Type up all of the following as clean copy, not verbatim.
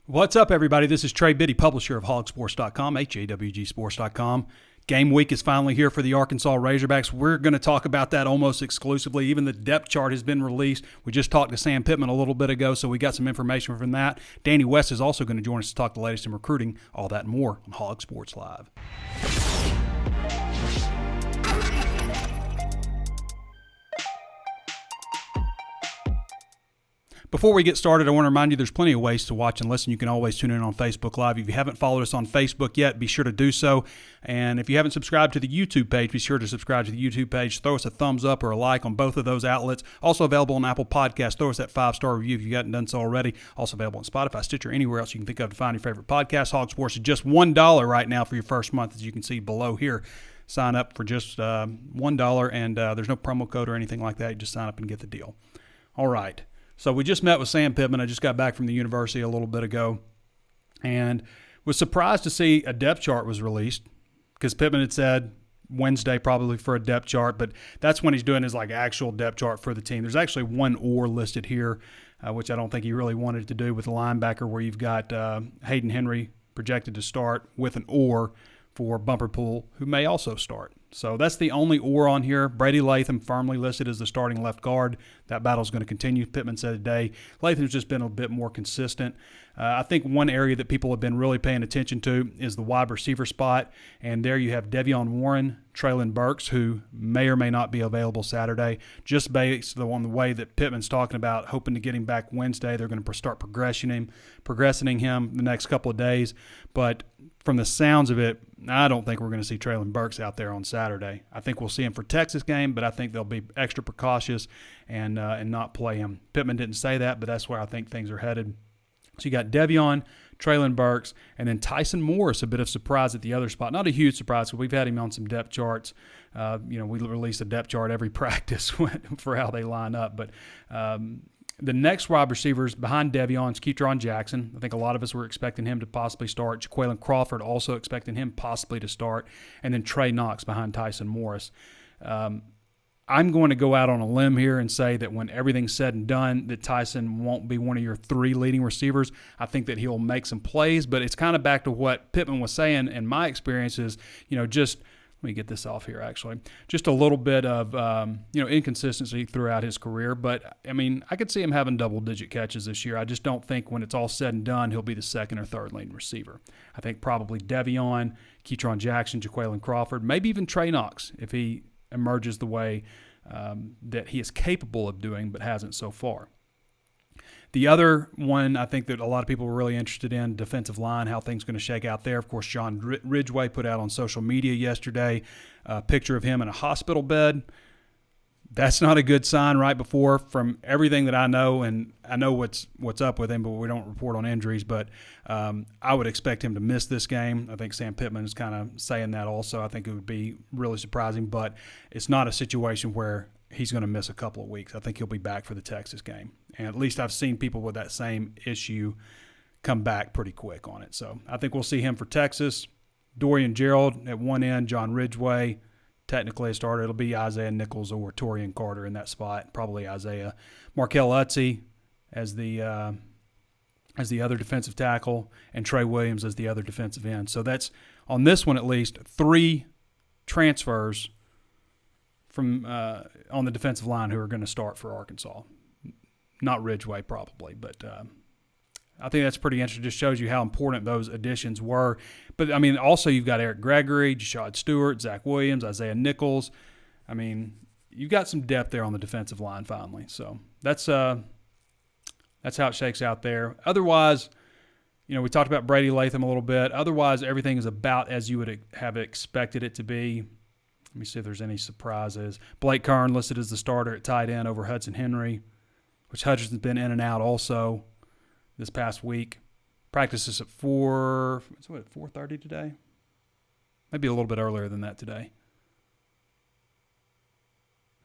What's up, everybody? This is Trey Biddy, publisher of HawgSports.com, HAWGsports.com. Game week is finally here for the Arkansas Razorbacks. We're going to talk about that almost exclusively. Even the depth chart has been released. We just talked to Sam Pittman a little bit ago, so we got some information from that. Danny West is also going to join us to talk the latest in recruiting. All that and more on Hog Sports Live. Before we get started, I want to remind you there's plenty of ways to watch and listen. You can always tune in on Facebook Live. If you haven't followed us on Facebook yet, be sure to do so. And if you haven't subscribed to the YouTube page, be sure to subscribe to the YouTube page. Throw us a thumbs up or a like on both of those outlets. Also available on Apple Podcasts. Throw us that 5-star review if you haven't done so already. Also available on Spotify, Stitcher, anywhere else you can think of to find your favorite podcast. Hog Sports is just $1 right now for your first month, as you can see below here. Sign up for just $1, and there's no promo code or anything like that. You just sign up and get the deal. All right. So we just met with Sam Pittman. I just got back from the university a little bit ago and was surprised to see a depth chart was released because Pittman had said Wednesday probably for a depth chart, but that's when he's doing his like actual depth chart for the team. There's actually one or listed here, which I don't think he really wanted to do with the linebacker, where you've got Hayden Henry projected to start with an or for Bumper Pool, who may also start. So that's the only or on here. Brady Latham firmly listed as the starting left guard. That battle's going to continue, Pittman said today. Latham's just been a bit more consistent. I think one area that people have been really paying attention to is the wide receiver spot. And there you have Devion Warren, Treylon Burks, who may or may not be available Saturday, just based on the way that Pittman's talking about hoping to get him back Wednesday. They're going to start progressing him the next couple of days. But from the sounds of it, I don't think we're going to see Treylon Burks out there on Saturday. I think we'll see him for Texas game, but I think they'll be extra precautious and not play him. Pittman didn't say that, but that's where I think things are headed. So you got Devion, Treylon Burks, and then Tyson Morris, a bit of surprise at the other spot. Not a huge surprise, because we've had him on some depth charts. We release a depth chart every practice for how they line up. But the next wide receivers behind Devion is Keetron Jackson. I think a lot of us were expecting him to possibly start. Jaquaylin Crawford also expecting him possibly to start. And then Trey Knox behind Tyson Morris. I'm going to go out on a limb here and say that when everything's said and done, that Tyson won't be one of your three leading receivers. I think that he'll make some plays, but it's kind of back to what Pittman was saying. And my experience is, just let me get this off here, actually. Just a little bit of, inconsistency throughout his career. But, I could see him having double-digit catches this year. I just don't think when it's all said and done, he'll be the second or third leading receiver. I think probably Devion, Keetron Jackson, Jaquaylin Crawford, maybe even Trey Knox if he emerges the way that he is capable of doing but hasn't so far. The other one I think that a lot of people were really interested in, defensive line, how things are going to shake out there. Of course, John Ridgway put out on social media yesterday a picture of him in a hospital bed. That's not a good sign right before, from everything that I know, and I know what's up with him, but we don't report on injuries. But I would expect him to miss this game. I think Sam Pittman is kind of saying that also. I think it would be really surprising, but it's not a situation where he's going to miss a couple of weeks. I think he'll be back for the Texas game. And at least I've seen people with that same issue come back pretty quick on it. So I think we'll see him for Texas. Dorian Gerald at one end, John Ridgway technically a starter. It'll be Isaiah Nichols or Torian Carter in that spot, probably Isaiah. Markel Utsey as the other defensive tackle, and Trey Williams as the other defensive end. So that's, on this one at least, 3 transfers from on the defensive line who are going to start for Arkansas. Not Ridgway probably, but I think that's pretty interesting. Just shows you how important those additions were. But, also you've got Eric Gregory, Jashad Stewart, Zach Williams, Isaiah Nichols. You've got some depth there on the defensive line finally. So that's how it shakes out there. Otherwise, we talked about Brady Latham a little bit. Otherwise, everything is about as you would have expected it to be. Let me see if there's any surprises. Blake Kern listed as the starter at tight end over Hudson Henry, which Hutchinson's been in and out also this past week. Practices at 4:30 today? Maybe a little bit earlier than that today.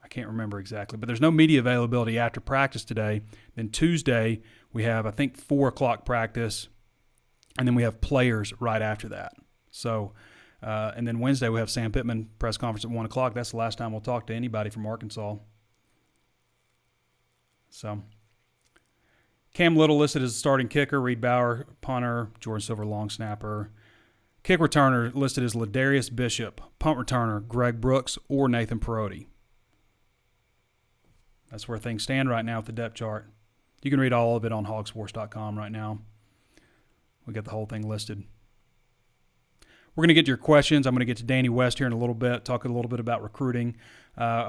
I can't remember exactly, but there's no media availability after practice today. Then Tuesday, we have, I think, 4 o'clock practice, and then we have players right after that. So, and then Wednesday, we have Sam Pittman press conference at 1 o'clock. That's the last time we'll talk to anybody from Arkansas. So, Cam Little listed as a starting kicker, Reed Bauer, punter, Jordan Silver, long snapper. Kick returner listed as Ladarius Bishop, punt returner, Greg Brooks, or Nathan Perotti. That's where things stand right now with the depth chart. You can read all of it on HawgSports.com right now. We got the whole thing listed. We're going to get to your questions. I'm going to get to Danny West here in a little bit, talk a little bit about recruiting.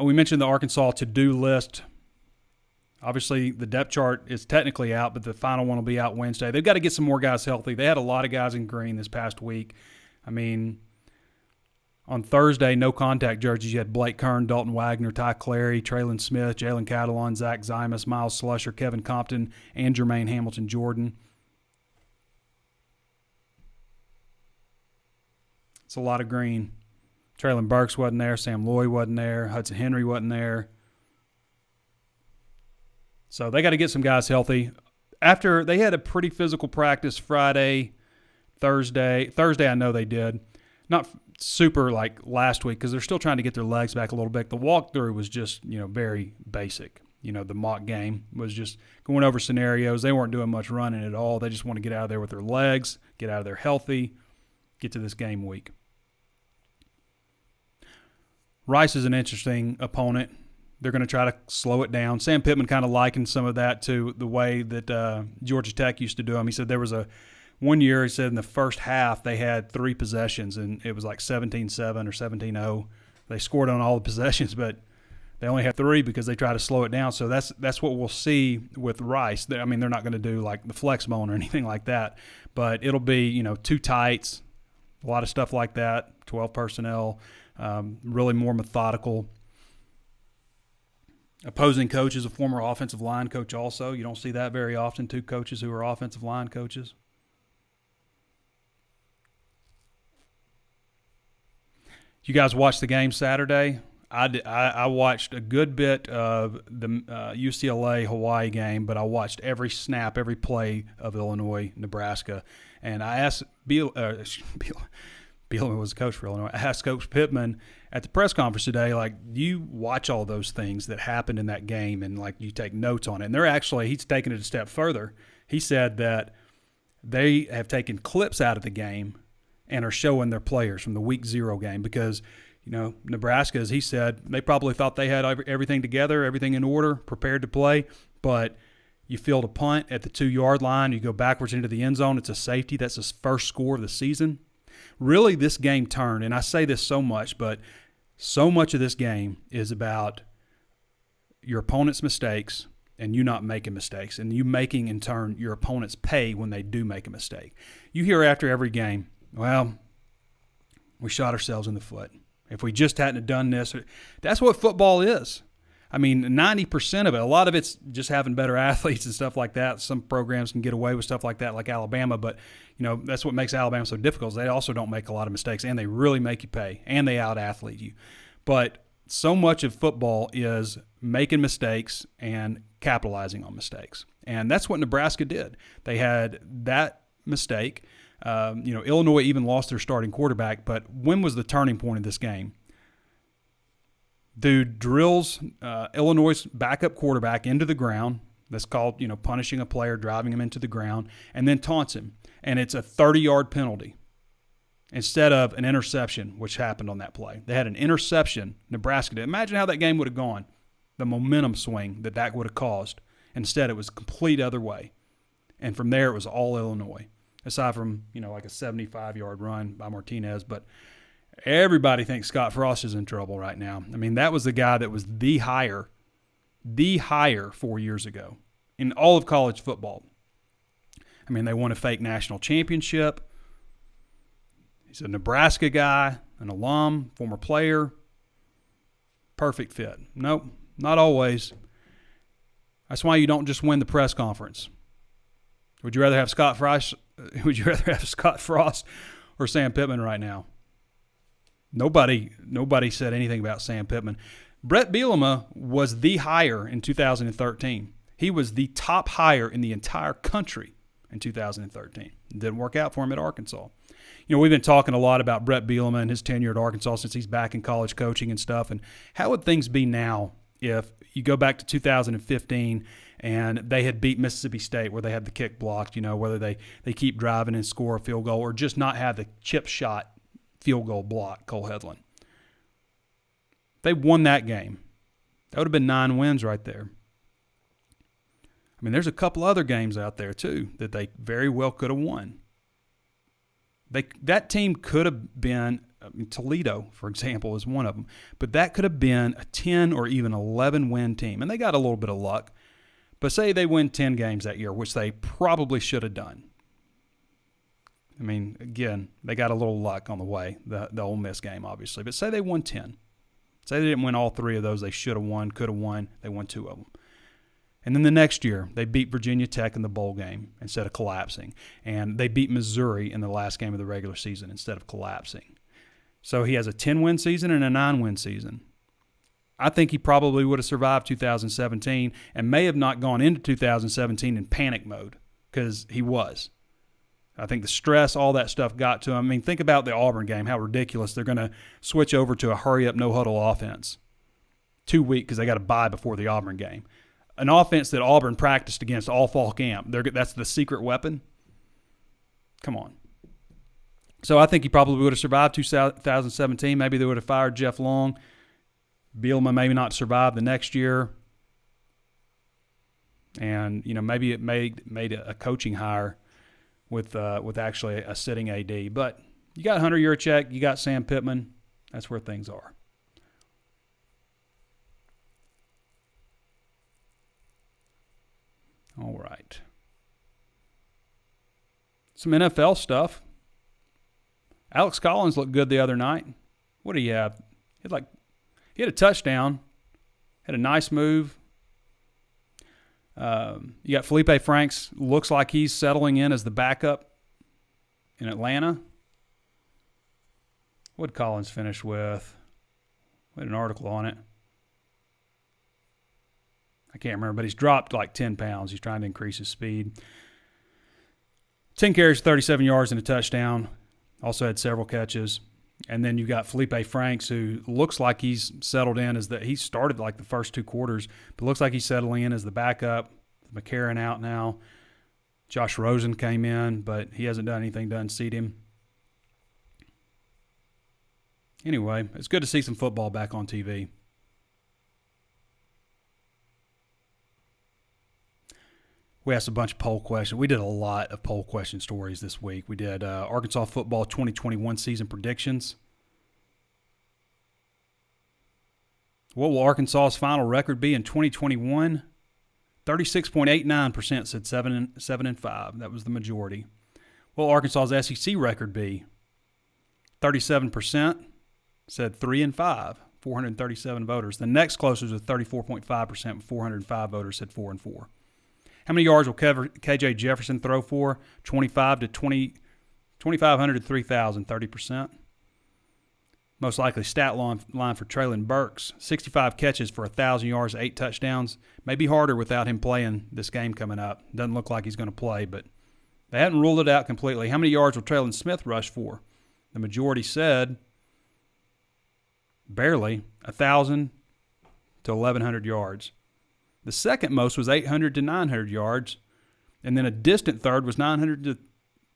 We mentioned the Arkansas to-do list. Obviously, the depth chart is technically out, but the final one will be out Wednesday. They've got to get some more guys healthy. They had a lot of guys in green this past week. I mean, on Thursday, no contact jerseys. You had Blake Kern, Dalton Wagner, Ty Clary, Traylon Smith, Jalen Catalon, Zach Zymus, Miles Slusher, Kevin Compton, and Jermaine Hamilton Jordan. It's a lot of green. Traylon Burks wasn't there. Sam Loy wasn't there. Hudson Henry wasn't there. So they got to get some guys healthy. After they had a pretty physical practice Friday, Thursday. Thursday, I know they did. Not super like last week because they're still trying to get their legs back a little bit. The walkthrough was just, very basic. The mock game was just going over scenarios. They weren't doing much running at all. They just want to get out of there with their legs, get out of there healthy, get to this game week. Rice is an interesting opponent. They're going to try to slow it down. Sam Pittman kind of likened some of that to the way that Georgia Tech used to do them. He said there was one year, he said in the first half they had 3 possessions, and it was like 17-7 or 17-0. They scored on all the possessions, but they only had 3 because they tried to slow it down. So that's what we'll see with Rice. They're not going to do like the flex bone or anything like that, but it'll be 2 tights, a lot of stuff like that, 12 personnel, really more methodical. Opposing coach is a former offensive line coach also. You don't see that very often, 2 coaches who are offensive line coaches. You guys watched the game Saturday? I watched a good bit of the UCLA-Hawaii game, but I watched every snap, every play of Illinois-Nebraska. And I asked Bielema was the coach for Illinois. I asked Coach Pittman at the press conference today, do you watch all those things that happened in that game and, you take notes on it? And he's taken it a step further. He said that they have taken clips out of the game and are showing their players from the Week 0 game because, Nebraska, as he said, they probably thought they had everything together, everything in order, prepared to play, but you field a punt at the 2-yard line, you go backwards into the end zone, it's a safety, that's his first score of the season. Really, this game turned, and I say this so much, but so much of this game is about your opponent's mistakes and you not making mistakes, and you making, in turn, your opponents pay when they do make a mistake. You hear after every game, well, we shot ourselves in the foot. If we just hadn't have done this, that's what football is. I mean, 90% of it, a lot of it's just having better athletes and stuff like that. Some programs can get away with stuff like that, like Alabama, but, that's what makes Alabama so difficult is they also don't make a lot of mistakes, and they really make you pay, and they out-athlete you. But so much of football is making mistakes and capitalizing on mistakes, and that's what Nebraska did. They had that mistake. Illinois even lost their starting quarterback, but when was the turning point of this game? Dude drills Illinois' backup quarterback into the ground. That's called, punishing a player, driving him into the ground, and then taunts him. And it's a 30-yard penalty instead of an interception, which happened on that play. They had an interception, Nebraska did. Imagine how that game would have gone, the momentum swing that would have caused. Instead, it was complete other way. And from there, it was all Illinois, aside from, like a 75-yard run by Martinez. But everybody thinks Scott Frost is in trouble right now. I mean, that was the guy that was the hire 4 years ago in all of college football. I mean, they won a fake national championship. He's a Nebraska guy, an alum, former player. Perfect fit. Nope, not always. That's why you don't just win the press conference. Would you rather have Scott Frost? Would you rather have Scott Frost or Sam Pittman right now? Nobody said anything about Sam Pittman. Brett Bielema was the hire in 2013. He was the top hire in the entire country in 2013. It didn't work out for him at Arkansas. We've been talking a lot about Brett Bielema and his tenure at Arkansas since he's back in college coaching and stuff. And how would things be now if you go back to 2015 and they had beat Mississippi State where they had the kick blocked, whether they keep driving and score a field goal or just not have the chip shot field goal block, Cole Hedlund. They won that game. That would have been 9 wins right there. I mean, there's a couple other games out there, too, that they very well could have won. That team could have been, Toledo, for example, is one of them, but that could have been a 10 or even 11-win team, and they got a little bit of luck. But say they win 10 games that year, which they probably should have done. I mean, again, they got a little luck on the way, the Ole Miss game, obviously. But say they won 10. Say they didn't win all 3 of those they should have won, could have won. They won 2 of them. And then the next year, they beat Virginia Tech in the bowl game instead of collapsing. And they beat Missouri in the last game of the regular season instead of collapsing. So he has a 10-win season and a 9-win season. I think he probably would have survived 2017 and may have not gone into 2017 in panic mode because he was. I think the stress, all that stuff got to him. I mean, think about the Auburn game, how ridiculous. They're going to switch over to a hurry-up, no-huddle offense 2 weeks because they got to bye before the Auburn game. An offense that Auburn practiced against all fall camp. That's the secret weapon? Come on. So I think he probably would have survived 2017. Maybe they would have fired Jeff Long. Bielema maybe not survive the next year. And, maybe it made a coaching hire with actually a sitting AD. But you got Hunter Yurachek, you got Sam Pittman. That's where things are. All right. Some NFL stuff. Alex Collins looked good the other night. What do you have? He had a touchdown. Had a nice move. You got Felipe Franks. Looks like he's settling in as the backup in Atlanta. What did Collins finish with? We had an article on it. I can't remember, but he's dropped like 10 pounds. He's trying to increase his speed. 10 carries, 37 yards, and a touchdown. Also had several catches. And then you got Felipe Franks, who looks like he's settled in he started like the first 2 quarters, but looks like he's settling in as the backup. McCarron out now. Josh Rosen came in, but he hasn't done anything to unseat him. Anyway, it's good to see some football back on TV. We asked a bunch of poll questions. We did a lot of poll question stories this week. We did Arkansas football 2021 season predictions. What will Arkansas's final record be in 2021? 36.89% said 7-5. That was the majority. What will Arkansas's SEC record be? 37% said 3-5. 437 voters. The next closest was 34.5%. 405 voters said 4-4. How many yards will KJ Jefferson throw for? 2,500 to 3,000, 30%. Most likely stat line for Traylon Burks, 65 catches for 1,000 yards, 8 touchdowns. May be harder without him playing this game coming up. Doesn't look like he's going to play, but they hadn't ruled it out completely. How many yards will Traylon Smith rush for? The majority said barely 1,000 to 1,100 yards. The second most was 800 to 900 yards, and then a distant third was 900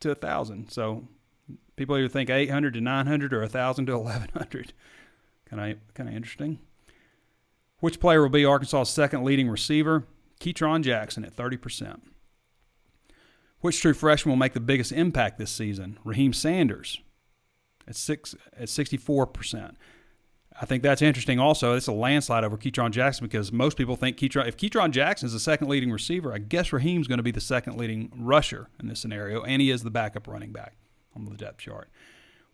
to 1,000. So people either think 800 to 900 or 1,000 to 1,100. Kind of interesting. Which player will be Arkansas's second leading receiver? Ketron Jackson at 30%. Which true freshman will make the biggest impact this season? Raheem Sanders at 64%. I think that's interesting also. It's a landslide over Ketron Jackson because most people think if Ketron Jackson is the second leading receiver, I guess Raheem's going to be the second leading rusher in this scenario, and he is the backup running back on the depth chart.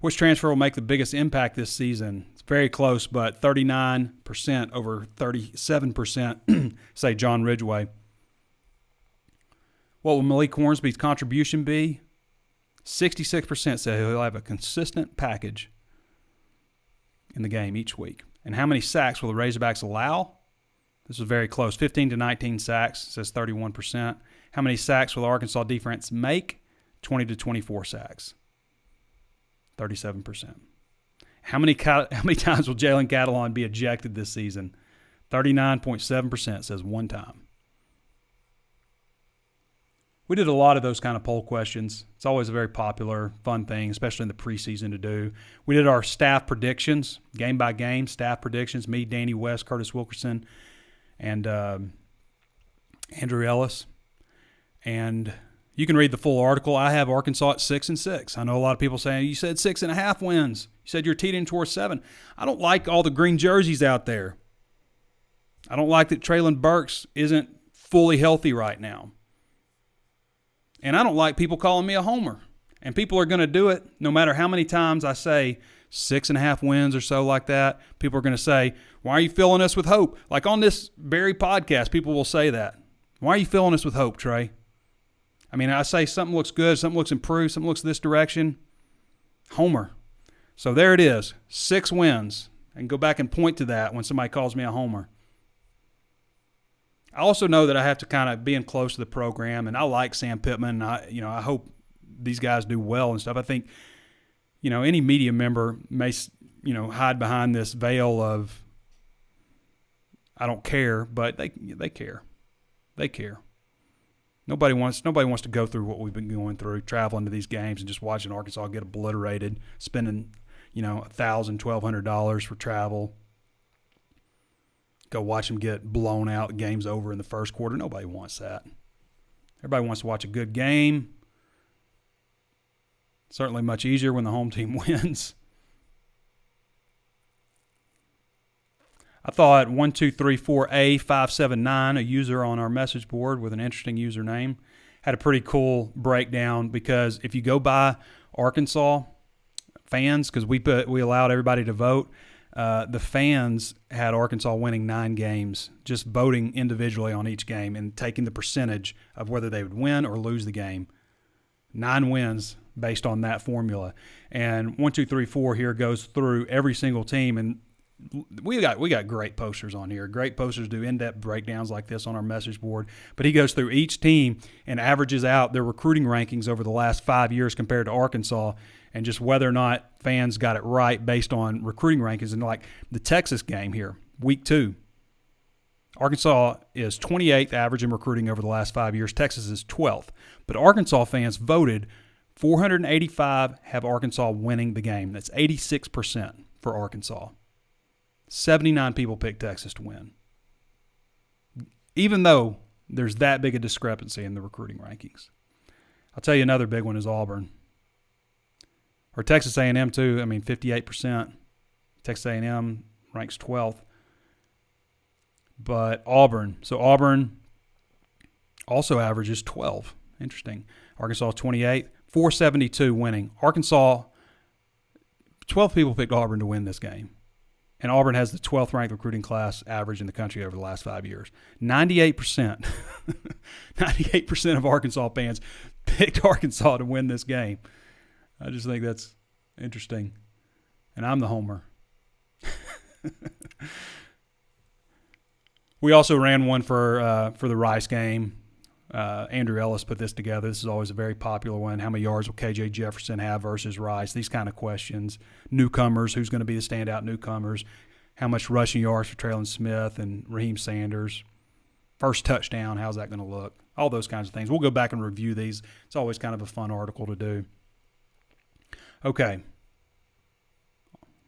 Which transfer will make the biggest impact this season? It's very close, but 39% over 37% say John Ridgeway. What will Malik Hornsby's contribution be? 66% say he'll have a consistent package in the game each week. And how many sacks will the Razorbacks allow? This is very close. 15 to 19 sacks, says 31%. How many sacks will the Arkansas defense make? 20 to 24 sacks, 37%. How many times will Jalen Catalon be ejected this season? 39.7% says one time. We did a lot of those kind of poll questions. It's always a very popular, fun thing, especially in the preseason to do. We did our staff predictions, game by game, staff predictions, me, Danny West, Curtis Wilkerson, and Andrew Ellis. And you can read the full article. I have Arkansas at 6-6. I know a lot of people saying, you said 6.5 wins. You said you're teetering towards 7. I don't like all the green jerseys out there. I don't like that Traylon Burks isn't fully healthy right now. And I don't like people calling me a homer. And people are going to do it no matter how many times I say 6.5 wins or so like that. People are going to say, why are you filling us with hope? Like on this very podcast, people will say that. Why are you filling us with hope, Trey? I mean, I say something looks good, something looks improved, something looks this direction. Homer. So there it is, 6 wins. I can go back and point to that when somebody calls me a homer. I also know that I have to kind of be in close to the program, and I like Sam Pittman. I hope these guys do well and stuff. I think, any media member may, hide behind this veil of I don't care, but they care. They care. Nobody wants to go through what we've been going through, traveling to these games and just watching Arkansas get obliterated, spending, $1,000, $1,200 for travel. Go watch them get blown out, the game's over in the first quarter. Nobody wants that. Everybody wants to watch a good game. Certainly much easier when the home team wins. I thought 12348A579, a user on our message board with an interesting username, had a pretty cool breakdown because if you go by Arkansas fans, because we allowed everybody to vote, the fans had Arkansas winning 9 games, just voting individually on each game and taking the percentage of whether they would win or lose the game. 9 wins based on that formula. And 1234 here goes through every single team, and we got great posters on here. Great posters do in-depth breakdowns like this on our message board. But he goes through each team and averages out their recruiting rankings over the last 5 years compared to Arkansas, and just whether or not fans got it right based on recruiting rankings. And like the Texas game here, week 2, Arkansas is 28th average in recruiting over the last 5 years. Texas is 12th. But Arkansas fans voted 485 have Arkansas winning the game. That's 86% for Arkansas. 79 people picked Texas to win. Even though there's that big a discrepancy in the recruiting rankings. I'll tell you another big one is Auburn. Or Texas A&M too. 58%. Texas A&M ranks 12th. But Auburn. So Auburn also averages 12. Interesting. Arkansas 28th. 472 winning. Arkansas, 12 people picked Auburn to win this game. And Auburn has the 12th ranked recruiting class average in the country over the last 5 years. 98%. 98% of Arkansas fans picked Arkansas to win this game. I just think that's interesting. And I'm the homer. We also ran one for the Rice game. Andrew Ellis put this together. This is always a very popular one. How many yards will KJ Jefferson have versus Rice? These kind of questions. Newcomers, who's going to be the standout newcomers? How much rushing yards for Traylon Smith and Raheem Sanders? First touchdown, how's that going to look? All those kinds of things. We'll go back and review these. It's always kind of a fun article to do. Okay.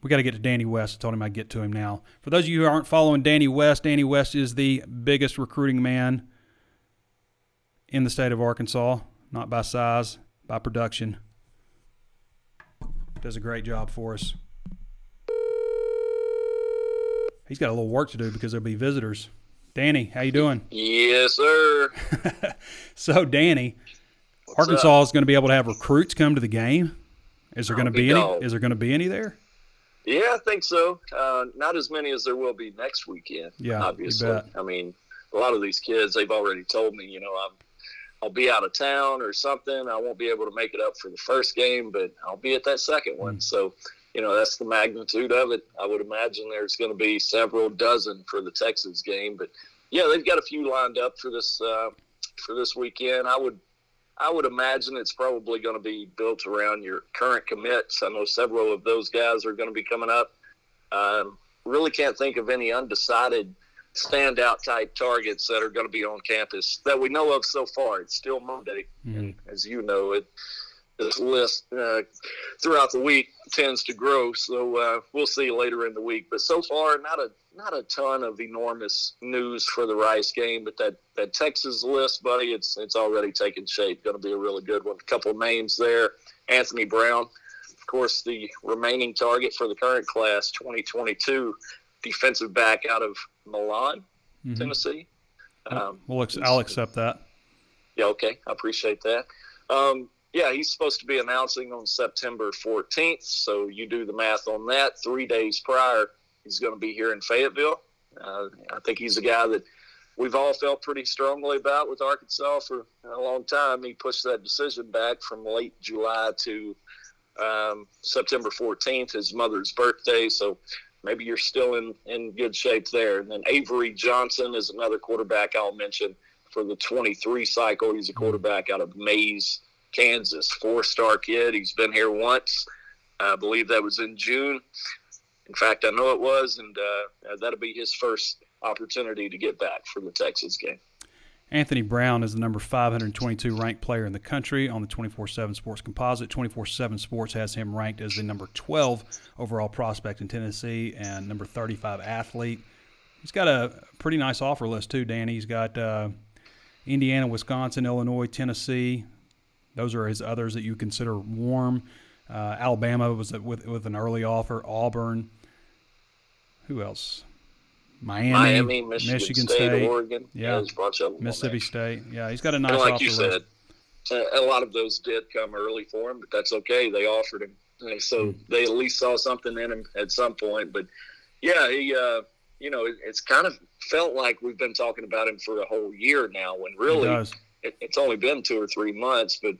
We got to get to Danny West. I told him I'd get to him now. For those of you who aren't following Danny West is the biggest recruiting man in the state of Arkansas, not by size, by production. Does a great job for us. He's got a little work to do because there'll be visitors. Danny, how you doing? Yes, sir. So, Danny, Arkansas is going to be able to have recruits come to the game. Is there going to be any? Is there going to be any there? Yeah, I think so. Not as many as there will be next weekend. Yeah, obviously. You bet. I mean, a lot of these kids, they've already told me, I'll be out of town or something. I won't be able to make it up for the first game, but I'll be at that second one. So, that's the magnitude of it. I would imagine there's going to be several dozen for the Texas game, but yeah, they've got a few lined up for this weekend. I would imagine it's probably going to be built around your current commits. I know several of those guys are going to be coming up. Really can't think of any undecided standout type targets that are going to be on campus that we know of so far. It's still Monday, and as you know, this list throughout the week tends to grow. So we'll see later in the week. But so far, not a ton of enormous news for the Rice game. But that Texas list, buddy, it's already taken shape. Going to be a really good one. A couple of names there. Anthony Brown, of course, the remaining target for the current class, 2022, defensive back out of Milan, Tennessee. I'll accept that. Yeah, okay. I appreciate that. Yeah, he's supposed to be announcing on September 14th, so you do the math on that. 3 days prior, he's going to be here in Fayetteville. I think he's a guy that we've all felt pretty strongly about with Arkansas for a long time. He pushed that decision back from late July to September 14th, his mother's birthday, so maybe you're still in good shape there. And then Avery Johnson is another quarterback I'll mention for the 23 cycle. He's a quarterback out of Mays, Kansas, 4-star kid. He's been here once. I believe that was in June. In fact, I know it was, and that'll be his first opportunity to get back for the Texas game. Anthony Brown is the number 522 ranked player in the country on the 24/7 Sports Composite. 24/7 Sports has him ranked as the number 12 overall prospect in Tennessee and number 35 athlete. He's got a pretty nice offer list too, Danny. He's got Indiana, Wisconsin, Illinois, Tennessee. Those are his others that you consider warm. Alabama was with an early offer. Auburn. Who else? Miami, Michigan State, Oregon. Yeah, there's a bunch of them. Mississippi State. Yeah, he's got a nice and offer like you list. said, a lot of those did come early for him, but that's okay. They offered him, and so they at least saw something in him at some point. But yeah, he, it's kind of felt like we've been talking about him for a whole year now, when really it's only been 2 or 3 months. But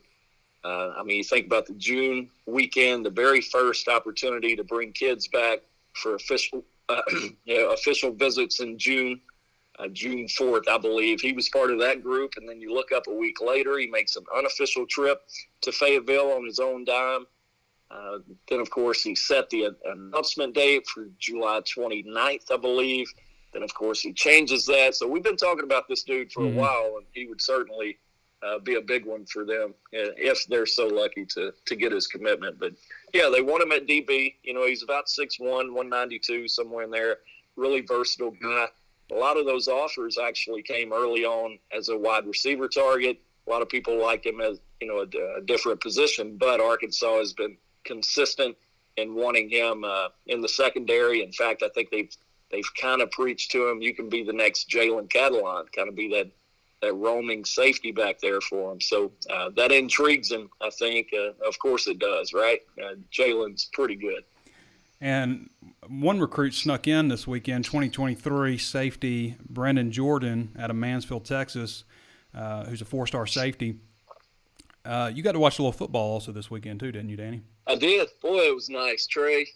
I mean, you think about the June weekend, the very first opportunity to bring kids back for official visits in June, June 4th, I believe. He was part of that group, and then you look up a week later, he makes an unofficial trip to Fayetteville on his own dime. Then, of course, he set the announcement date for July 29th, I believe. Then, of course, he changes that. So we've been talking about this dude for a while, and he would certainly be a big one for them if they're so lucky to get his commitment. But, yeah, they want him at DB. You know, he's about 6'1", 192, somewhere in there. Really versatile guy. A lot of those offers actually came early on as a wide receiver target. A lot of people like him as, a different position, but Arkansas has been consistent in wanting him in the secondary. In fact, I think they've kind of preached to him, you can be the next Jalen Catalon, kind of be that roaming safety back there for him. So that intrigues him, I think. Of course it does, right? Jalen's pretty good. And one recruit snuck in this weekend, 2023 safety Brendan Jordan out of Mansfield, Texas, who's a 4-star safety. You got to watch a little football also this weekend too, didn't you, Danny? I did. Boy, it was nice, Trey.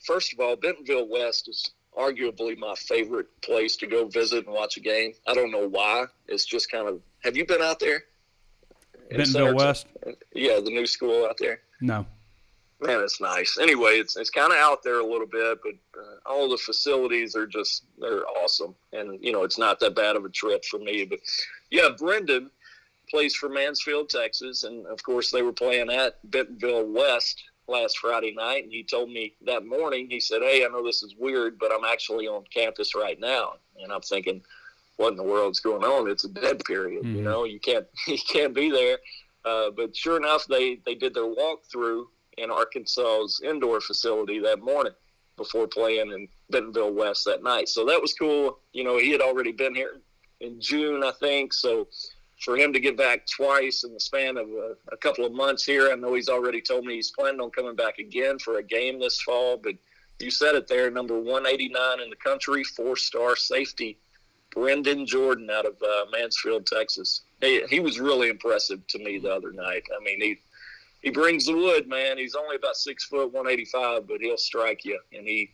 First of all, Bentonville West is arguably my favorite place to go visit and watch a game. I don't know why. It's just kind of – have you been out there? Bentonville West? Yeah, the new school out there. No. Man, it's nice. Anyway, it's kind of out there a little bit, but all the facilities are they're awesome. And, it's not that bad of a trip for me. But, yeah, Brendan plays for Mansfield, Texas. And, of course, they were playing at Bentonville West last Friday night. And he told me that morning, he said, hey, I know this is weird, but I'm actually on campus right now. And I'm thinking, what in the world's going on? It's a dead period. Mm-hmm. You can't be there. But sure enough, they did their walkthrough in Arkansas's indoor facility that morning before playing in Bentonville West that night. So that was cool. He had already been here in June, I think. So for him to get back twice in the span of a couple of months here, I know he's already told me he's planning on coming back again for a game this fall. But you said it there, number 189 in the country, 4-star safety, Brendan Jordan out of Mansfield, Texas. He was really impressive to me the other night. I mean, he brings the wood, man. He's only about 6 foot, 185, but he'll strike you. And he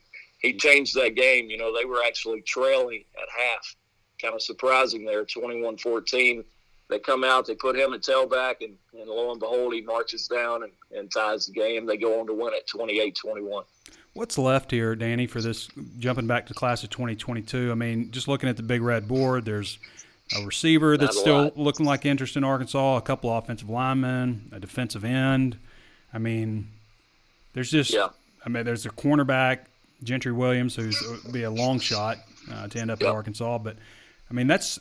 changed that game. They were actually trailing at half, kind of surprising there, 21-14. They come out, they put him at tailback, and lo and behold, he marches down and ties the game. They go on to win it 28-21. What's left here, Danny, for this, jumping back to class of 2022? I mean, just looking at the big red board, there's a receiver that's still looking like interest in Arkansas, a couple of offensive linemen, a defensive end. I mean, there's just there's a cornerback, Gentry Williams, who's would be a long shot to end up at Arkansas. But, I mean, it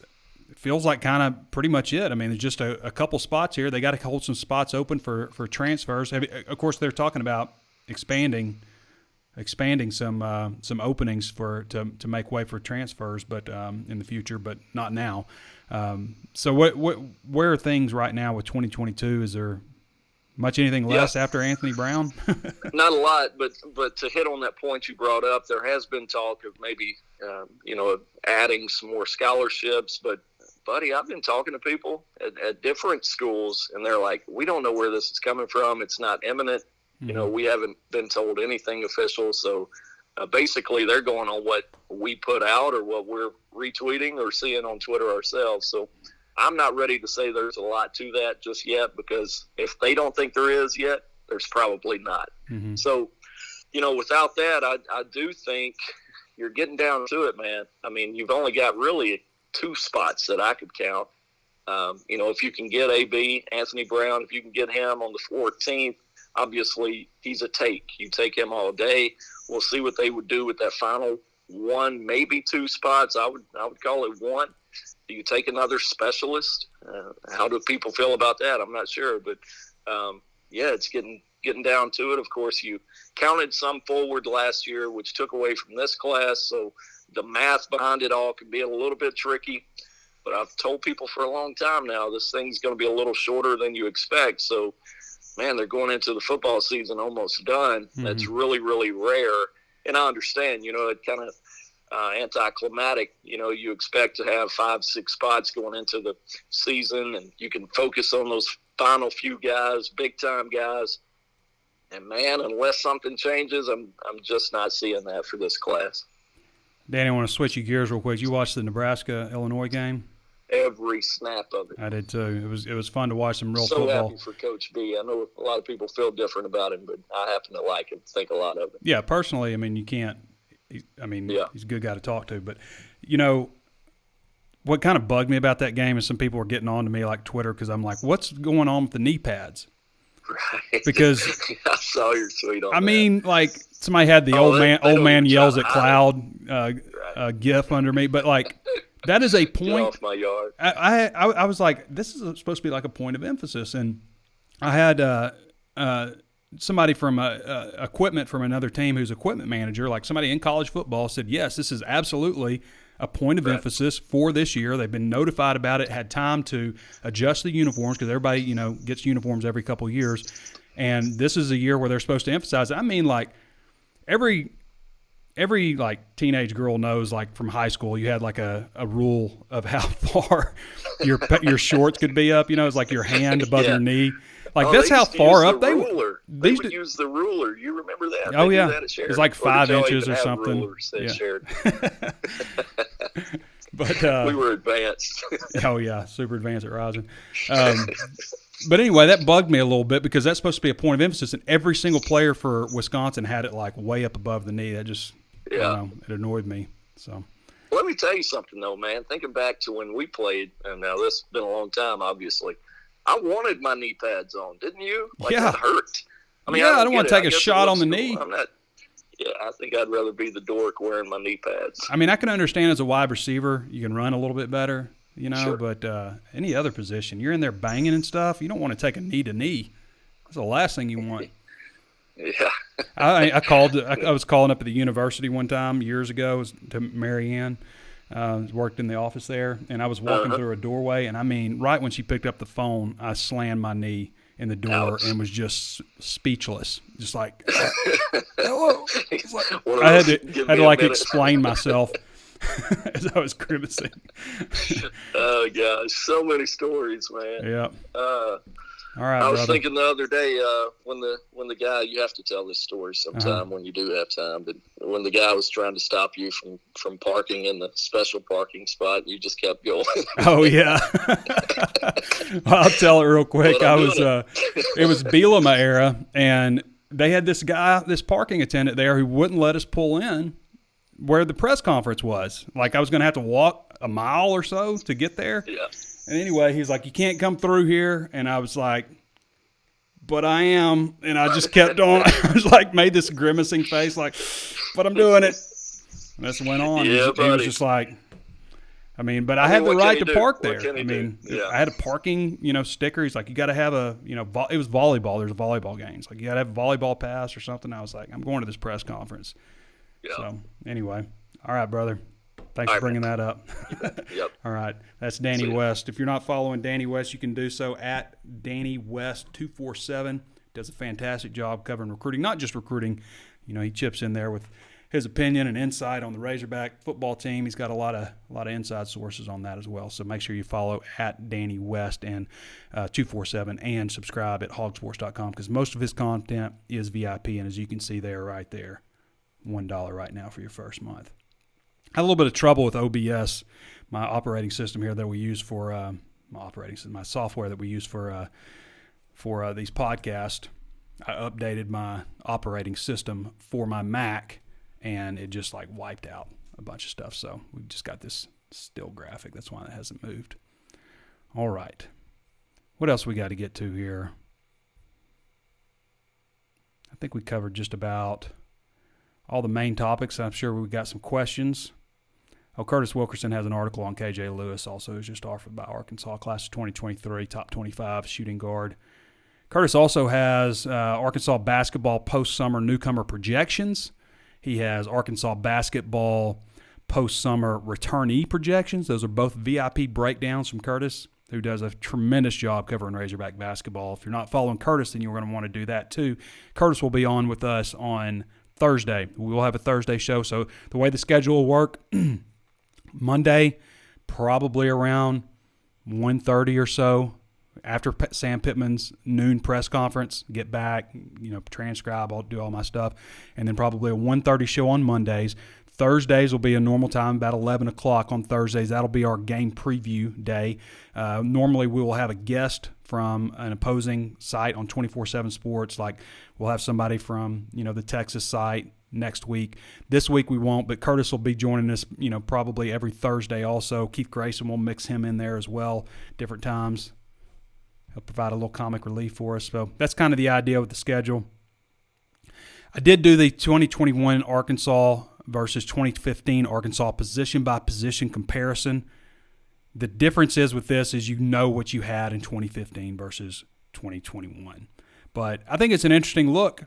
feels like kind of pretty much it. I mean, there's just a couple spots here. They got to hold some spots open for transfers. Of course, they're talking about expanding some openings to make way for transfers, but in the future, but not now. So where are things right now with 2022? Is there much anything less after Anthony Brown? Not a lot, but to hit on that point you brought up, there has been talk of maybe adding some more scholarships. But buddy, I've been talking to people at different schools, and they're like, we don't know where this is coming from. It's not imminent. We haven't been told anything official. So basically they're going on what we put out or what we're retweeting or seeing on Twitter ourselves. So I'm not ready to say there's a lot to that just yet, because if they don't think there is yet, there's probably not. Mm-hmm. So, without that, I do think you're getting down to it, man. I mean, you've only got really 2 spots that I could count. If you can get Anthony Brown, if you can get him on the 14th, obviously, he's a take. You take him all day. We'll see what they would do with that final 1, maybe 2 spots. I would call it 1. Do you take another specialist? How do people feel about that? I'm not sure, but it's getting down to it. Of course, you counted some forward last year, which took away from this class. So the math behind it all can be a little bit tricky. But I've told people for a long time now, this thing's going to be a little shorter than you expect. So, man, they're going into the football season almost done. Mm-hmm. That's really, really rare. And I understand, it kind of anticlimactic. You expect to have 5-6 spots going into the season, and you can focus on those final few guys, big-time guys. And, man, unless something changes, I'm just not seeing that for this class. Danny, I want to switch you gears real quick. You watched the Nebraska-Illinois game? Every snap of it. I did too. It was fun to watch some real football. football. Happy for Coach B. I know a lot of people feel different about him, but I happen to like him. Think a lot of it. Yeah, personally, I mean, you can't. He's a good guy to talk to. But what kind of bugged me about that game is some people were getting on to me like Twitter, because I'm like, what's going on with the knee pads? Right. Because I saw your tweet on that. I mean, like somebody had the old man yells at cloud gif under me, but like. That is a point. Get off my yard. I was like, this is supposed to be like a point of emphasis, and I had somebody from equipment from another team who's equipment manager, like somebody in college football, said, yes, this is absolutely a point of emphasis for this year. They've been notified about it, had time to adjust the uniforms, because everybody gets uniforms every couple of years, and this is a year where they're supposed to emphasize it. I mean, like every like teenage girl knows, like from high school, you had like a rule of how far your shorts could be up. It's like your hand above your knee. Like that's how far up they were. They would use the ruler. You remember that? Oh yeah, it's like 5 inches or something. But we were advanced. Oh yeah, super advanced at Rising. But anyway, that bugged me a little bit, because that's supposed to be a point of emphasis, and every single player for Wisconsin had it like way up above the knee. That just, it annoyed me. So, let me tell you something though, man. Thinking back to when we played, and now this has been a long time, obviously. I wanted my knee pads on, didn't you? Like, it hurt. I mean, I don't want to take a shot on the knee. I think I'd rather be the dork wearing my knee pads. I mean, I can understand as a wide receiver, you can run a little bit better. Sure. But any other position, you're in there banging and stuff, you don't want to take a knee to knee. That's the last thing you want. Yeah. I was calling up at the university one time years ago to Marianne. Worked in the office there, and I was walking through a doorway, and I mean, right when she picked up the phone, I slammed my knee in the door and was just speechless, just like, hello. I had to like explain myself. As I was grimacing. Oh gosh, so many stories, man. Yeah. All right, I was thinking the other day when the guy, you have to tell this story sometime when you do have time, but when the guy was trying to stop you from parking in the special parking spot, you just kept going. Oh yeah. Well, I'll tell it real quick. It was Bielema era, and they had this guy, this parking attendant there who wouldn't let us pull in where the press conference was. Like I was going to have to walk a mile or so to get there. Yeah. And anyway, he's like, you can't come through here. And I was like, but I am. And I just kept on. I was like, made this grimacing face like, but I'm doing it. And this went on. Yeah, he was just like, I mean, but I had the right to park there. I mean, I had a parking, sticker. He's like, you got to have a, it was volleyball. There's a volleyball games. Like you got to have a volleyball pass or something. I was like, I'm going to this press conference. Yeah. So anyway, all right, brother. Thanks for bringing that up. Yep. All right. That's Danny West. If you're not following Danny West, you can do so at Danny West 247. Does a fantastic job covering recruiting, not just recruiting. He chips in there with his opinion and insight on the Razorback football team. He's got a lot of inside sources on that as well. So make sure you follow at Danny West and 247 and subscribe at HawgSports.com because most of his content is VIP. And as you can see there, right there, $1 right now for your first month. I had a little bit of trouble with OBS, my operating system here that we use for my software that we use for these podcasts. I updated my operating system for my Mac, and it just like wiped out a bunch of stuff. So we've just got this still graphic. That's why it hasn't moved. All right. What else we got to get to here? I think we covered just about all the main topics. I'm sure we've got some questions. Oh, Curtis Wilkerson has an article on KJ Lewis, also who's just offered by Arkansas, class of 2023, top 25 shooting guard. Curtis also has Arkansas basketball post-summer newcomer projections. He has Arkansas basketball post-summer returnee projections. Those are both VIP breakdowns from Curtis, who does a tremendous job covering Razorback basketball. If you're not following Curtis, then you're going to want to do that too. Curtis will be on with us on Thursday. We will have a Thursday show. So the way the schedule will work, Monday, probably around 1:30 or so, after Sam Pittman's noon press conference, get back, transcribe, I'll do all my stuff, and then probably a 1:30 show on Mondays. Thursdays will be a normal time, about 11 o'clock on Thursdays. That'll be our game preview day. Normally we will have a guest from an opposing site on 24/7 Sports. Like we'll have somebody from, the Texas site next week. This week we won't, but Curtis will be joining us, probably every Thursday also. Keith Grayson will mix him in there as well, different times. He'll provide a little comic relief for us. So that's kind of the idea with the schedule. I did do the 2021 Arkansas versus 2015 Arkansas position-by-position comparison. The difference is with this is what you had in 2015 versus 2021. But I think it's an interesting look.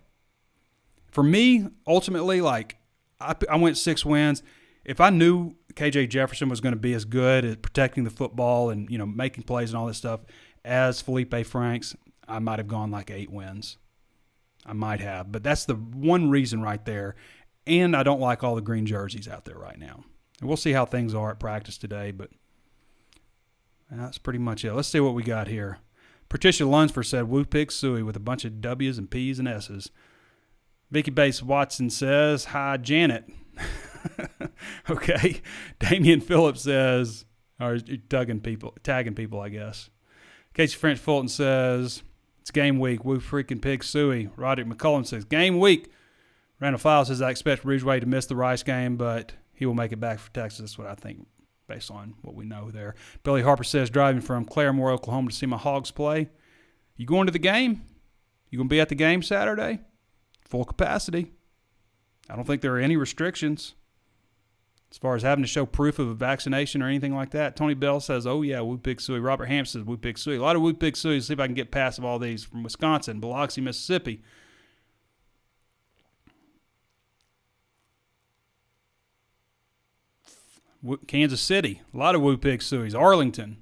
For me, ultimately, I went 6 wins. If I knew KJ Jefferson was going to be as good at protecting the football and, making plays and all this stuff as Felipe Franks, I might have gone 8 wins. I might have. But that's the one reason right there. And I don't like all the green jerseys out there right now. And we'll see how things are at practice today, but that's pretty much it. Let's see what we got here. Patricia Lunsford said, Woo Pig Suey with a bunch of W's and P's and S's. Vicky Bates Watson says, hi, Janet. Okay. Damian Phillips says, or tagging people, I guess. Casey French Fulton says, it's game week. Woo freaking Pig Suey. Roderick McCullum says, game week. Randall Fowler says, I expect Ridgeway to miss the Rice game, but he will make it back for Texas. That's what I think based on what we know there. Billy Harper says, driving from Claremore, Oklahoma to see my Hogs play. You going to the game? You going to be at the game Saturday? Full capacity. I don't think there are any restrictions as far as having to show proof of a vaccination or anything like that. Tony Bell says, oh, yeah, Woo Pig Suey. Robert Ham says, Woo Pig Suey. A lot of Woo Pig Suey. See if I can get past of all these from Wisconsin, Biloxi, Mississippi. Kansas City, a lot of Woo Pig Sueys. Arlington.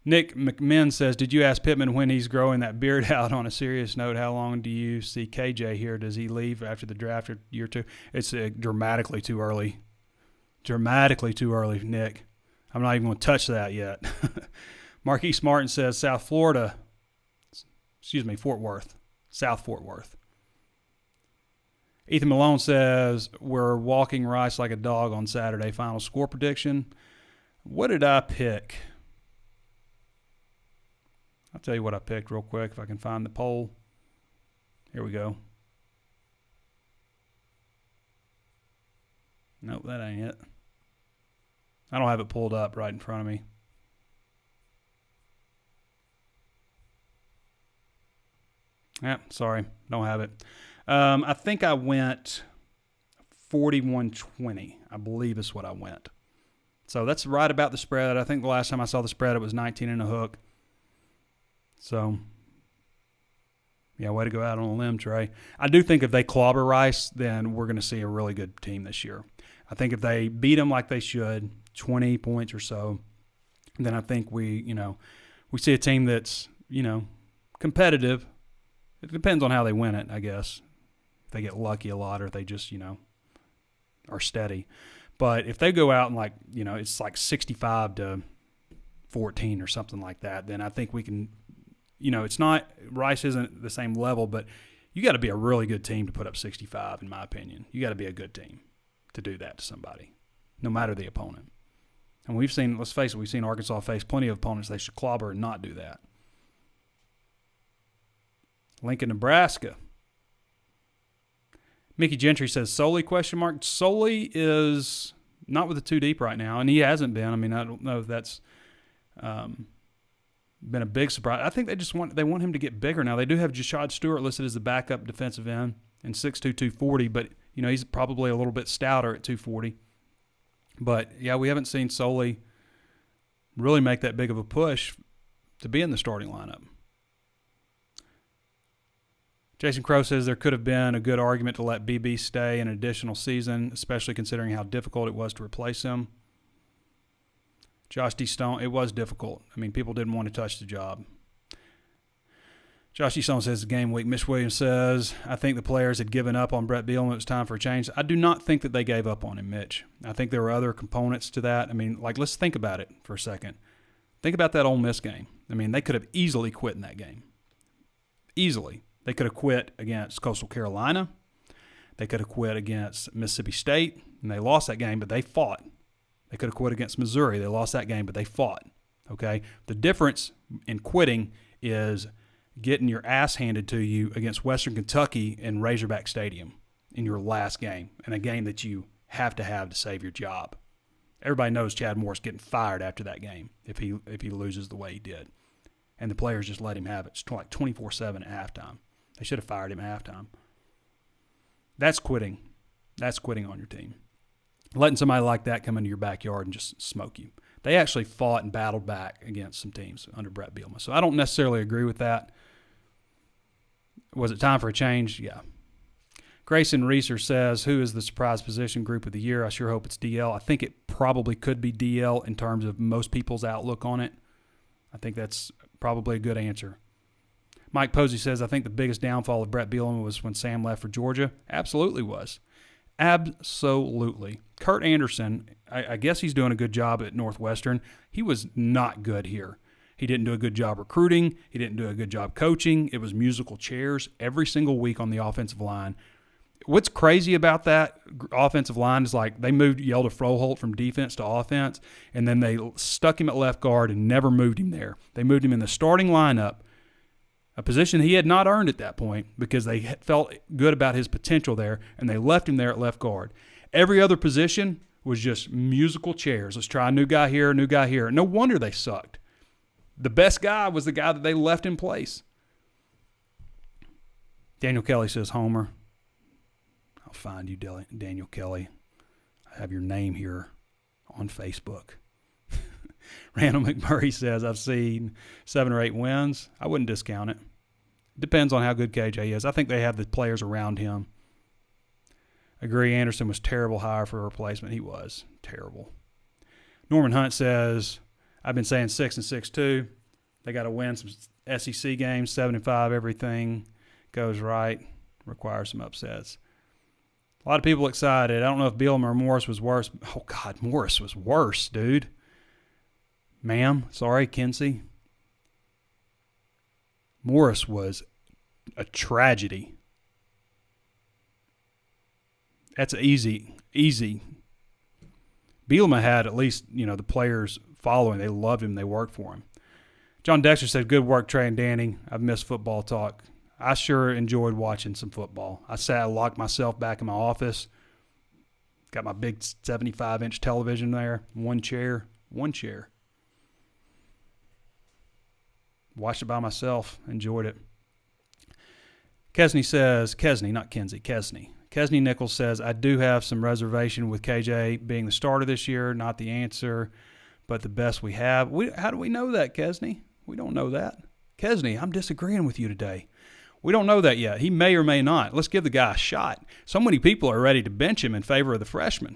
Nick McMinn says, did you ask Pittman when he's growing that beard out? On a serious note, how long do you see KJ here? Does he leave after the draft or year 2? It's dramatically too early. Dramatically too early, Nick. I'm not even going to touch that yet. Marquise Martin says, Fort Worth. South Fort Worth. Ethan Malone says, we're walking Rice like a dog on Saturday. Final score prediction. What did I pick? I'll tell you what I picked real quick if I can find the poll. Here we go. Nope, that ain't it. I don't have it pulled up right in front of me. Yeah, sorry, don't have it. I think I went 41-20, I believe is what I went. So that's right about the spread. I think the last time I saw the spread, it was 19 and a hook. So, yeah, way to go out on a limb, Trey. I do think if they clobber Rice, then we're going to see a really good team this year. I think if they beat them like they should, 20 points or so, then I think we see a team that's, competitive. It depends on how they win it, I guess. If they get lucky a lot or if they just, are steady. But if they go out and it's like 65-14 or something like that, then I think we can, it's not, Rice isn't the same level, but you got to be a really good team to put up 65, in my opinion. You got to be a good team to do that to somebody, no matter the opponent. And let's face it, we've seen Arkansas face plenty of opponents they should clobber and not do that. Lincoln, Nebraska. Mickey Gentry says, Soley, ? Soley is not with the two deep right now, and he hasn't been. I mean, I don't know if that's been a big surprise. I think they want him to get bigger now. They do have Jashad Stewart listed as the backup defensive end in 6'2", 240, but, he's probably a little bit stouter at 240. But, yeah, we haven't seen Soley really make that big of a push to be in the starting lineup. Jason Crow says there could have been a good argument to let BB stay an additional season, especially considering how difficult it was to replace him. Josh D. Stone, it was difficult. I mean, people didn't want to touch the job. Josh D. Stone says, game week. Mitch Williams says, I think the players had given up on Brett Bielema. It was time for a change. I do not think that they gave up on him, Mitch. I think there were other components to that. I mean, let's think about it for a second. Think about that Ole Miss game. I mean, they could have easily quit in that game. Easily. They could have quit against Coastal Carolina. They could have quit against Mississippi State, and they lost that game, but they fought. They could have quit against Missouri. They lost that game, but they fought. Okay? The difference in quitting is getting your ass handed to you against Western Kentucky in Razorback Stadium in your last game, and a game that you have to save your job. Everybody knows Chad Morris getting fired after that game if he loses the way he did. And the players just let him have it. It's like 24/7 at halftime. They should have fired him at halftime. That's quitting. That's quitting on your team. Letting somebody like that come into your backyard and just smoke you. They actually fought and battled back against some teams under Brett Bielema. So I don't necessarily agree with that. Was it time for a change? Yeah. Grayson Reeser says, who is the surprise position group of the year? I sure hope it's DL. I think it probably could be DL in terms of most people's outlook on it. I think that's probably a good answer. Mike Posey says, I think the biggest downfall of Brett Bielema was when Sam left for Georgia. Absolutely was. Absolutely. Kurt Anderson, I guess he's doing a good job at Northwestern. He was not good here. He didn't do a good job recruiting. He didn't do a good job coaching. It was musical chairs every single week on the offensive line. What's crazy about that offensive line is they moved Yelda Froholt from defense to offense, and then they stuck him at left guard and never moved him there. They moved him in the starting lineup, a position he had not earned at that point because they felt good about his potential there, and they left him there at left guard. Every other position was just musical chairs. Let's try a new guy here, a new guy here. No wonder they sucked. The best guy was the guy that they left in place. Daniel Kelly says, Homer. I'll find you, Daniel Kelly. I have your name here on Facebook. Randall McMurray says, I've seen 7 or 8 wins. I wouldn't discount it. Depends on how good KJ is. I think they have the players around him. Agree, Anderson was terrible hire for a replacement. He was terrible. Norman Hunt says, I've been saying 6 and 6 too. They got to win some SEC games, 7-5. Everything goes right. Requires some upsets. A lot of people excited. I don't know if Bielema or Morris was worse. Oh, God, Morris was worse, dude. Ma'am, sorry, Kinsey. Morris was a tragedy. That's easy. Bielema had at least, the players following. They loved him. They worked for him. John Dexter said, good work, Trey and Danny. I've missed football talk. I sure enjoyed watching some football. I locked myself back in my office, Got my big 75-inch television there. One chair. Watched it by myself. Enjoyed it. Kesney says, not Kenzie, Kesney. Kesney Nichols says, I do have some reservation with KJ being the starter this year. Not the answer, but the best we have. How do we know that, Kesney? We don't know that. Kesney, I'm disagreeing with you today. We don't know that yet. He may or may not. Let's give the guy a shot. So many people are ready to bench him in favor of the freshman.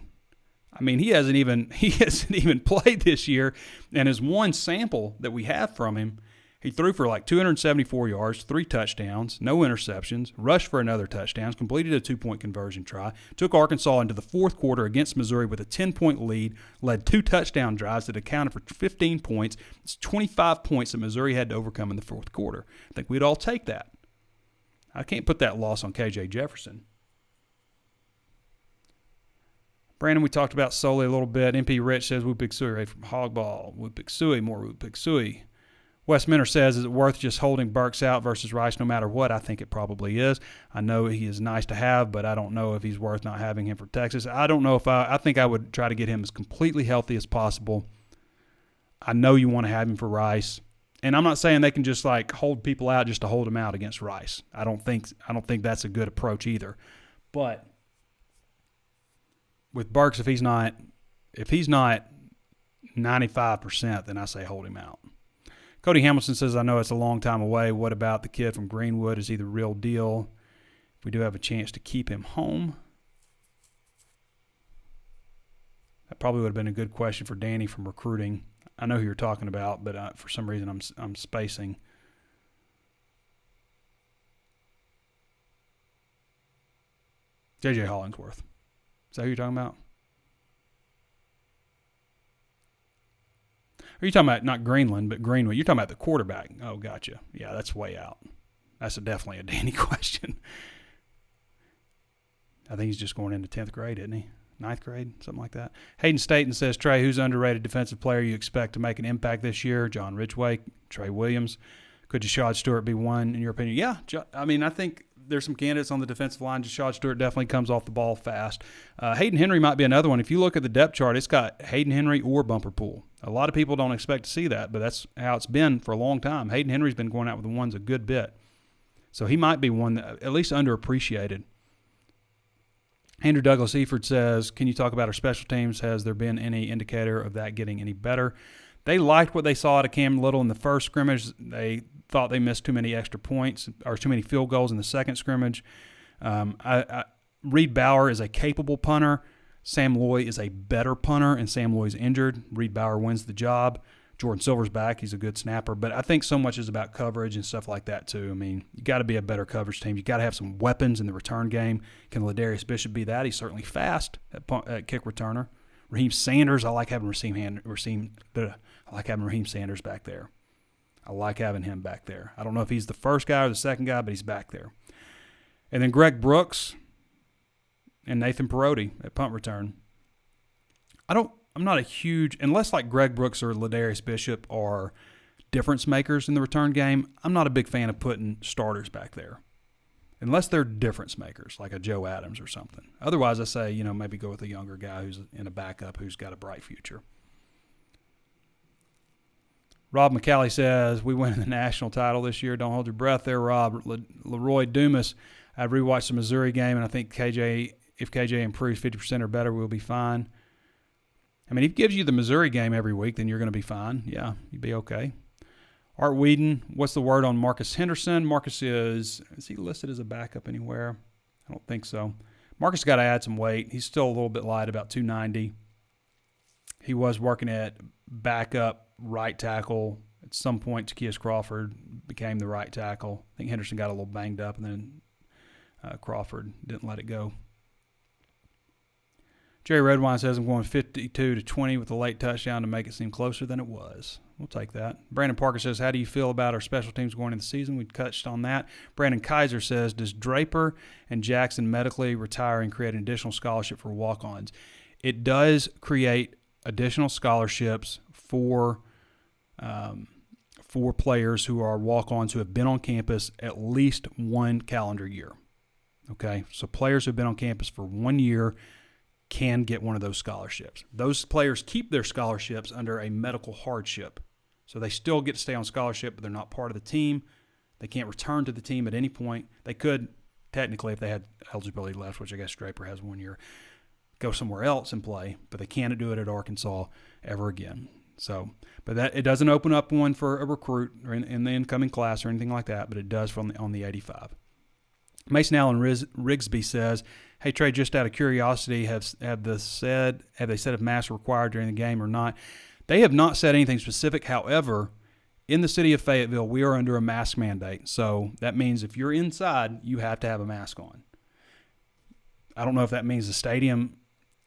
I mean, he hasn't even played this year, and his one sample that we have from him, he threw for like 274 yards, 3 touchdowns, no interceptions, rushed for another touchdown, completed a 2-point conversion try, took Arkansas into the fourth quarter against Missouri with a 10-point lead, led 2 touchdown drives that accounted for 15 points. It's 25 points that Missouri had to overcome in the fourth quarter. I think we'd all take that. I can't put that loss on KJ Jefferson. Brandon, we talked about Sully a little bit. MP Rich says, Whoop Big Suey, right from Hogball. Whoop Big Suey, more Whoop Big Suey. Wes Minter says, is it worth just holding Burks out versus Rice no matter what? I think it probably is. I know he is nice to have, but I don't know if he's worth not having him for Texas. I don't know if I think I would try to get him as completely healthy as possible. I know you want to have him for Rice. And I'm not saying they can just like hold people out just to hold them out against Rice. I don't think that's a good approach either. But with Burks, if he's not 95%, then I say hold him out. Cody Hamilton says, I know it's a long time away. What about the kid from Greenwood? Is he the real deal? If we do have a chance to keep him home. That probably would have been a good question for Danny from recruiting. I know who you're talking about, but for some reason I'm spacing. J.J. Hollingsworth. Is that who you're talking about? Are you talking about not Greenland, but Greenwood? You're talking about the quarterback. Oh, gotcha. Yeah, that's way out. That's definitely a Danny question. I think he's just going into 10th grade, isn't he? 9th grade, something like that. Hayden Staten says, Trey, who's underrated defensive player you expect to make an impact this year? John Ridgway, Trey Williams. Could Jashad Stewart be one, in your opinion? Yeah, I mean, I think there's some candidates on the defensive line. Jashad Stewart definitely comes off the ball fast. Hayden Henry might be another one. If you look at the depth chart, it's got Hayden Henry or Bumper Pool. A lot of people don't expect to see that, but that's how it's been for a long time. Hayden Henry's been going out with the ones a good bit. So he might be one that at least underappreciated. Andrew Douglas Eford says, can you talk about our special teams? Has there been any indicator of that getting any better? They liked what they saw out of Cam Little in the first scrimmage. They thought they missed too many extra points or too many field goals in the second scrimmage. Reed Bauer is a capable punter. Sam Loy is a better punter, and Sam Loy's injured. Reed Bauer wins the job. Jordan Silver's back. He's a good snapper. But I think so much is about coverage and stuff like that, too. I mean, you got to be a better coverage team. You got to have some weapons in the return game. Can Ladarius Bishop be that? He's certainly fast at kick returner. Raheem Sanders, I like having Raheem Sanders back there. I like having him back there. I don't know if he's the first guy or the second guy, but he's back there. And then Greg Brooks and Nathan Perotti at punt return. I'm not a huge, unless like Greg Brooks or Ladarius Bishop are difference makers in the return game, I'm not a big fan of putting starters back there. Unless they're difference makers, like a Joe Adams or something. Otherwise, I say, maybe go with a younger guy who's in a backup who's got a bright future. Rob McCallie says, we win the national title this year. Don't hold your breath there, Rob. Leroy Dumas, I rewatched the Missouri game, and I think if KJ improves 50% or better, we'll be fine. I mean, if he gives you the Missouri game every week, then you're going to be fine. Yeah, you'd be okay. Art Whedon, what's the word on Marcus Henderson? Marcus is he listed as a backup anywhere? I don't think so. Marcus got to add some weight. He's still a little bit light, about 290. He was working at backup right tackle. At some point, Takias Crawford became the right tackle. I think Henderson got a little banged up, and then Crawford didn't let it go. Jerry Redwine says, I'm going 52-20 with a late touchdown to make it seem closer than it was. We'll take that. Brandon Parker says, how do you feel about our special teams going into the season? We touched on that. Brandon Kaiser says, does Draper and Jackson medically retire and create an additional scholarship for walk-ons? It does create additional scholarships for players who are walk-ons who have been on campus at least one calendar year. Okay, so players who have been on campus for 1 year can get one of those scholarships. Those players keep their scholarships under a medical hardship. So they still get to stay on scholarship, but they're not part of the team. They can't return to the team at any point. They could, technically, if they had eligibility left, which I guess Draper has 1 year, go somewhere else and play, but they can't do it at Arkansas ever again. So, but that it doesn't open up one for a recruit or in the incoming class or anything like that, but it does on the 85. Mason Allen Rigsby says, "Hey Trey, just out of curiosity, have they said if masks are required during the game or not?" They have not said anything specific. However, in the city of Fayetteville, we are under a mask mandate. So that means if you're inside, you have to have a mask on. I don't know if that means the stadium,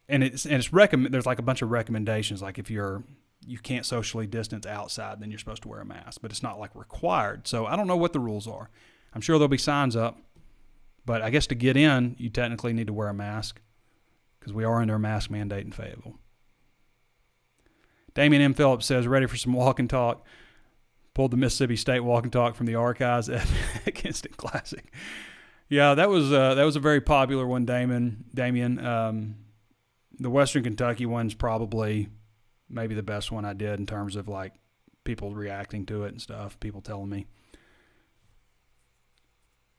and there's like a bunch of recommendations. Like if you can't socially distance outside, then you're supposed to wear a mask, but it's not like required. So I don't know what the rules are. I'm sure there'll be signs up, but I guess to get in, you technically need to wear a mask because we are under a mask mandate in Fayetteville. Damian M. Phillips says, "Ready for some walk and talk." Pulled the Mississippi State walk and talk from the archives at Instant Classic. Yeah, that was a very popular one, Damien. The Western Kentucky one's probably maybe the best one I did in terms of like people reacting to it and stuff, people telling me.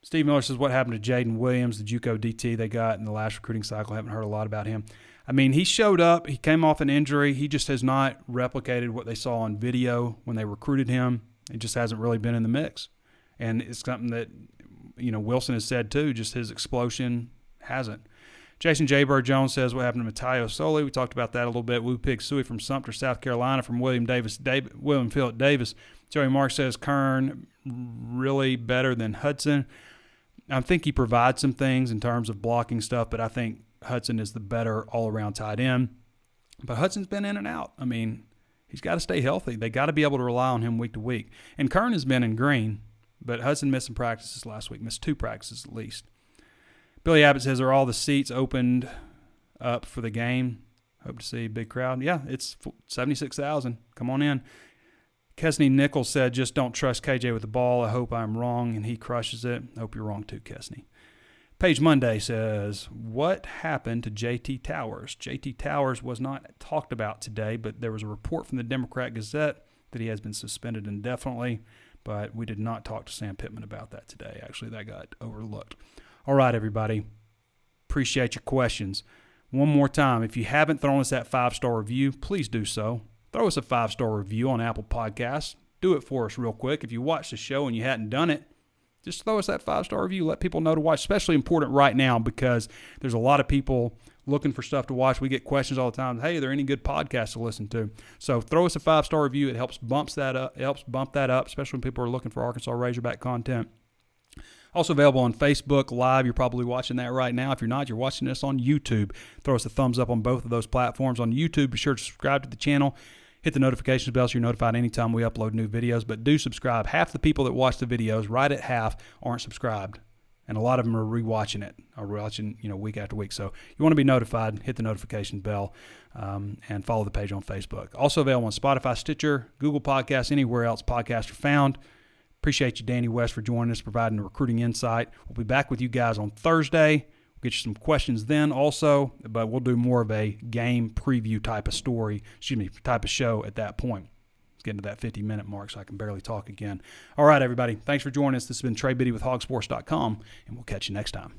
Steve Miller says, "What happened to Jaden Williams, the JUCO DT they got in the last recruiting cycle? I haven't heard a lot about him." I mean, he showed up. He came off an injury. He just has not replicated what they saw on video when they recruited him. It just hasn't really been in the mix. And it's something that, Wilson has said too, just his explosion hasn't. Jason J. Bird Jones says, "What happened to Matteo Soli?" We talked about that a little bit. Woo Pig Suey from Sumter, South Carolina, from William Phillip Davis. Joey Mark says, "Kern really better than Hudson." I think he provides some things in terms of blocking stuff, but I think Hudson is the better all-around tight end. But Hudson's been in and out. I mean, he's got to stay healthy. They got to be able to rely on him week to week. And Kern has been in green, but Hudson missed some practices last week, missed 2 practices at least. Billy Abbott says, "Are all the seats opened up for the game? Hope to see a big crowd." Yeah, it's 76,000. Come on in. Kesney Nichols said, "Just don't trust KJ with the ball. I hope I'm wrong and he crushes it." Hope you're wrong too, Kesney. Page Monday says, "What happened to JT Towers?" JT Towers was not talked about today, but there was a report from the Democrat Gazette that he has been suspended indefinitely, but we did not talk to Sam Pittman about that today. Actually, that got overlooked. All right, everybody. Appreciate your questions. One more time, if you haven't thrown us that 5-star review, please do so. Throw us a 5-star review on Apple Podcasts. Do it for us real quick. If you watched the show and you hadn't done it, just throw us that 5-star review. Let people know to watch. Especially important right now because there's a lot of people looking for stuff to watch. We get questions all the time. Hey, are there any good podcasts to listen to? So throw us a 5-star review. It helps bump that up, especially when people are looking for Arkansas Razorback content. Also available on Facebook Live. You're probably watching that right now. If you're not, you're watching this on YouTube. Throw us a thumbs up on both of those platforms. On YouTube, be sure to subscribe to the channel. Hit the notifications bell so you're notified anytime we upload new videos. But do subscribe. Half the people that watch the videos, right at half, aren't subscribed. And a lot of them are rewatching it, or watching week after week. So you want to be notified, hit the notification bell, and follow the page on Facebook. Also available on Spotify, Stitcher, Google Podcasts, anywhere else podcasts are found. Appreciate you, Danny West, for joining us, providing the recruiting insight. We'll be back with you guys on Thursday. We'll get you some questions then also, but we'll do more of a game preview type of type of show at that point. It's getting to that 50-minute mark, so I can barely talk again. All right, everybody. Thanks for joining us. This has been Trey Biddy with HawgSports.com, and we'll catch you next time.